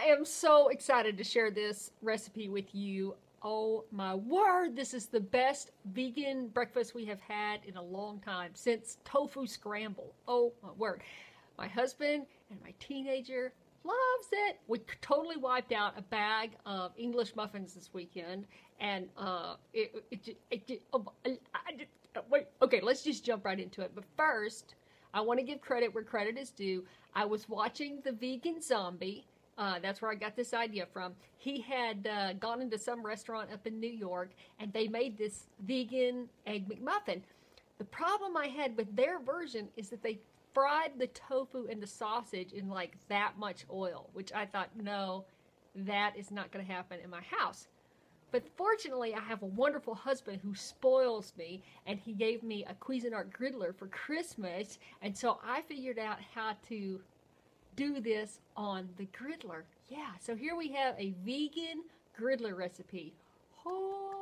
I am so excited to share this recipe with you. Oh my word, this is the best vegan breakfast we have had in a long time, since tofu scramble. Oh my word. My husband and my teenager loves it. We totally wiped out a bag of English muffins this weekend, and wait, okay, let's just jump right into it. But first, I want to give credit where credit is due. I was watching The Vegan Zombie. That's where I got this idea from. He had gone into some restaurant up in New York, and they made this vegan egg McMuffin. The problem I had with their version is that they fried the tofu and the sausage in like that much oil, which I thought, no, that is not going to happen in my house. But fortunately, I have a wonderful husband who spoils me, and he gave me a Cuisinart griddler for Christmas, and so I figured out how to do this on the griddler. Yeah, so here we have a vegan griddler recipe. Oh,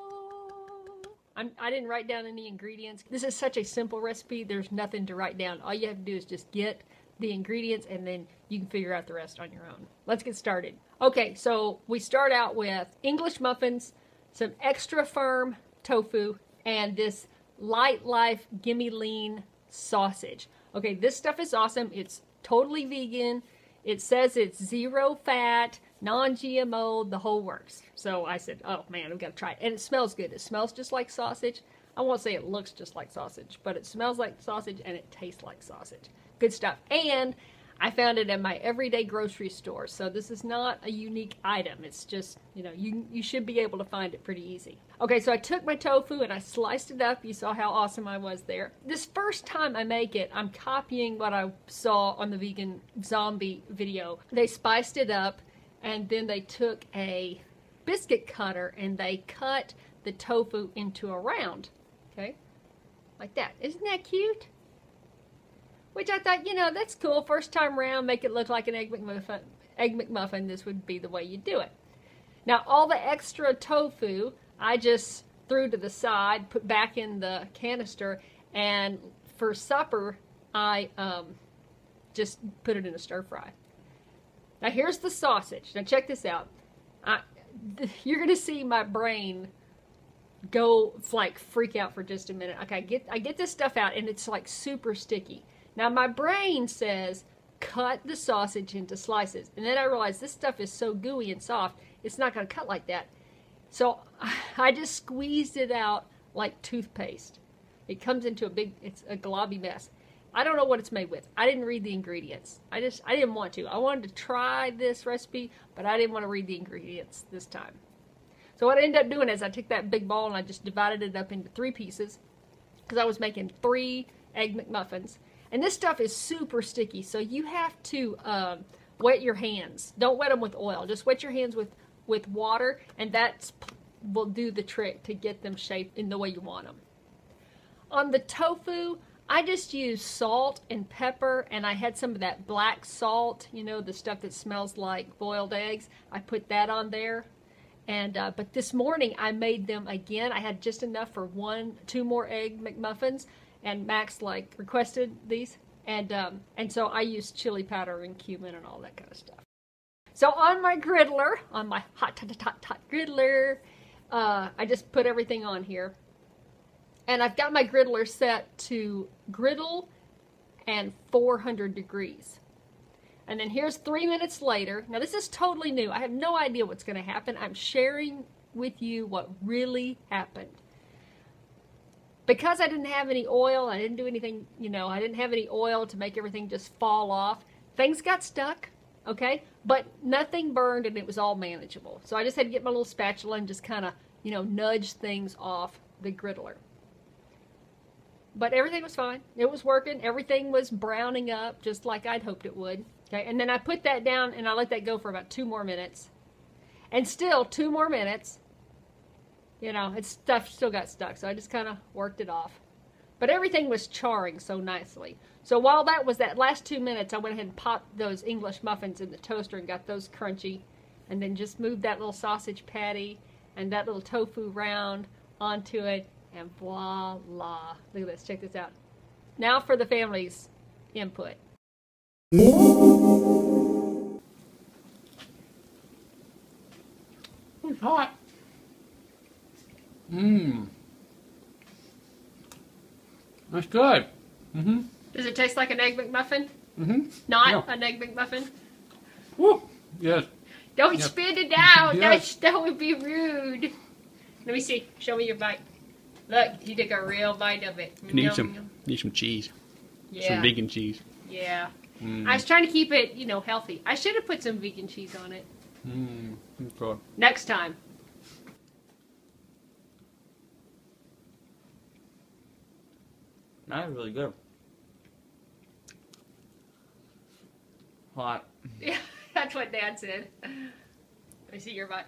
I didn't write down any ingredients. This is such a simple recipe, there's nothing to write down. All you have to do is just get the ingredients, and then you can figure out the rest on your own. Let's get started. Okay, so we start out with English muffins, some extra firm tofu, and this Light Life Gimme Lean sausage. Okay, this stuff is awesome. It's totally vegan. It says it's zero fat, non-GMO, the whole works. So I said, oh man, we've got to try it. And it smells good. It smells just like sausage. I won't say it looks just like sausage, but it smells like sausage and it tastes like sausage. Good stuff. And I found it in my everyday grocery store. So this is not a unique item. It's just, you know, you should be able to find it pretty easy. Okay, so I took my tofu and I sliced it up. You saw how awesome I was there. This first time I make it, I'm copying what I saw on the Vegan Zombie video. They spiced it up, and then they took a biscuit cutter and they cut the tofu into a round. Okay, like that. Isn't that cute? Which I thought, you know, that's cool. First time around, make it look like an Egg McMuffin. This would be the way you do it. Now, all the extra tofu, I just threw to the side, put back in the canister, and for supper, I just put it in a stir fry. Now, here's the sausage. Now, check this out. You're going to see my brain go, like, freak out for just a minute. Okay, I get this stuff out, and it's, like, super sticky. Now, my brain says, cut the sausage into slices. And then I realized this stuff is so gooey and soft, it's not going to cut like that. So I just squeezed it out like toothpaste. It comes into it's a globby mess. I don't know what it's made with. I didn't read the ingredients. I didn't want to. I wanted to try this recipe, but I didn't want to read the ingredients this time. So what I ended up doing is I took that big ball and I just divided it up into 3 pieces, because I was making 3 Egg McMuffins. And this stuff is super sticky, so you have to wet your hands. Don't wet them with oil. Just wet your hands with water, and that will do the trick to get them shaped in the way you want them. On the tofu, I just used salt and pepper, and I had some of that black salt, you know, the stuff that smells like boiled eggs. I put that on there. And but this morning I made them again. I had just enough for 2 more Egg McMuffins. And Max like requested these, and so I used chili powder and cumin and all that kind of stuff. So on my griddler, on my hot griddler, I just put everything on here, and I've got my griddler set to griddle and 400 degrees. And then here's 3 minutes later. Now this is totally new. I have no idea what's going to happen. I'm sharing with you what really happened. Because I didn't have any oil, I didn't do anything, you know, I didn't have any oil to make everything just fall off. Things got stuck, okay? But nothing burned, and it was all manageable. So I just had to get my little spatula and just kind of, you know, nudge things off the griddler. But everything was fine. It was working. Everything was browning up just like I'd hoped it would. Okay, and then I put that down and I let that go for about 2 more minutes. And still 2 more minutes. You know, stuff still got stuck, so I just kind of worked it off. But everything was charring so nicely. So while that was that last 2 minutes, I went ahead and popped those English muffins in the toaster and got those crunchy. And then just moved that little sausage patty and that little tofu round onto it. And voila. Look at this. Check this out. Now for the family's input. hot. Mmm. That's good. Mm-hmm. Does it taste like an Egg McMuffin? Mm-hmm. Not an Egg McMuffin? Woo. Yes. Don't Yep. spit it out. Yes. That would be rude. Let me see. Show me your bite. Look, you took a real bite of it. Need some cheese. Yeah. Some vegan cheese. Yeah. Mm. I was trying to keep it, healthy. I should have put some vegan cheese on it. Mmm. Good. Next time. That is really good. Hot. Yeah, that's what Dad said. Let me see your bite.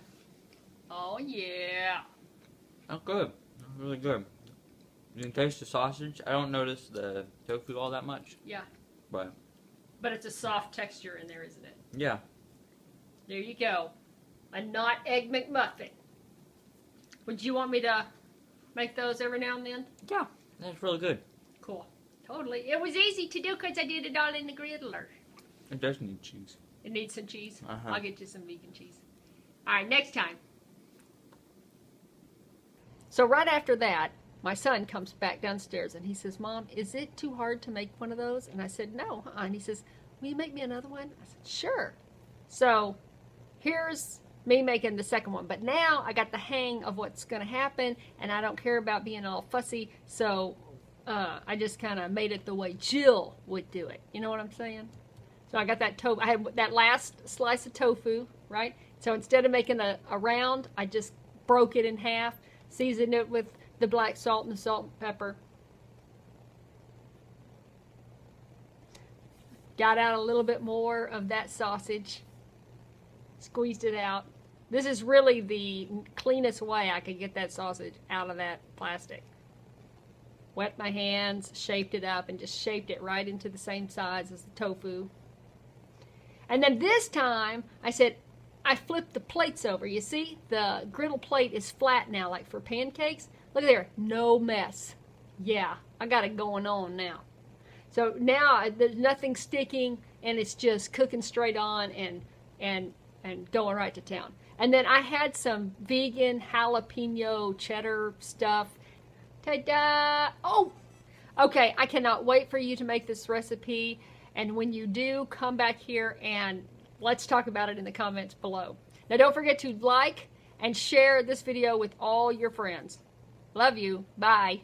Oh, yeah. That's good. That's really good. You can taste the sausage. I don't notice the tofu all that much. Yeah. But it's a soft texture in there, isn't it? yeah. There you go. A not Egg McMuffin. Would you want me to make those every now and then? Yeah. That's really good. Cool. Totally. It was easy to do because I did it all in the griddler. It does need cheese. It needs some cheese. Uh-huh. I'll get you some vegan cheese. All right, next time. So right after that, my son comes back downstairs and he says, Mom, is it too hard to make one of those? And I said, no. And he says, will you make me another one? I said, sure. So here's me making the second one. But now I got the hang of what's going to happen, and I don't care about being all fussy. So I just kind of made it the way Jill would do it. You know what I'm saying? So I got that tofu. I had that last slice of tofu, right? So instead of making a round, I just broke it in half, seasoned it with the black salt and the salt and pepper. Got out a little bit more of that sausage. Squeezed it out. This is really the cleanest way I could get that sausage out of that plastic. Wet my hands, shaped it up, and just shaped it right into the same size as the tofu. And then this time, I said, I flipped the plates over. You see, the griddle plate is flat now, like for pancakes. Look there, no mess. Yeah, I got it going on now. So now there's nothing sticking, and it's just cooking straight on and going right to town. And then I had some vegan jalapeno cheddar stuff. Ta-da! Oh! Okay, I cannot wait for you to make this recipe. And when you do, come back here and let's talk about it in the comments below. Now don't forget to like and share this video with all your friends. Love you. Bye.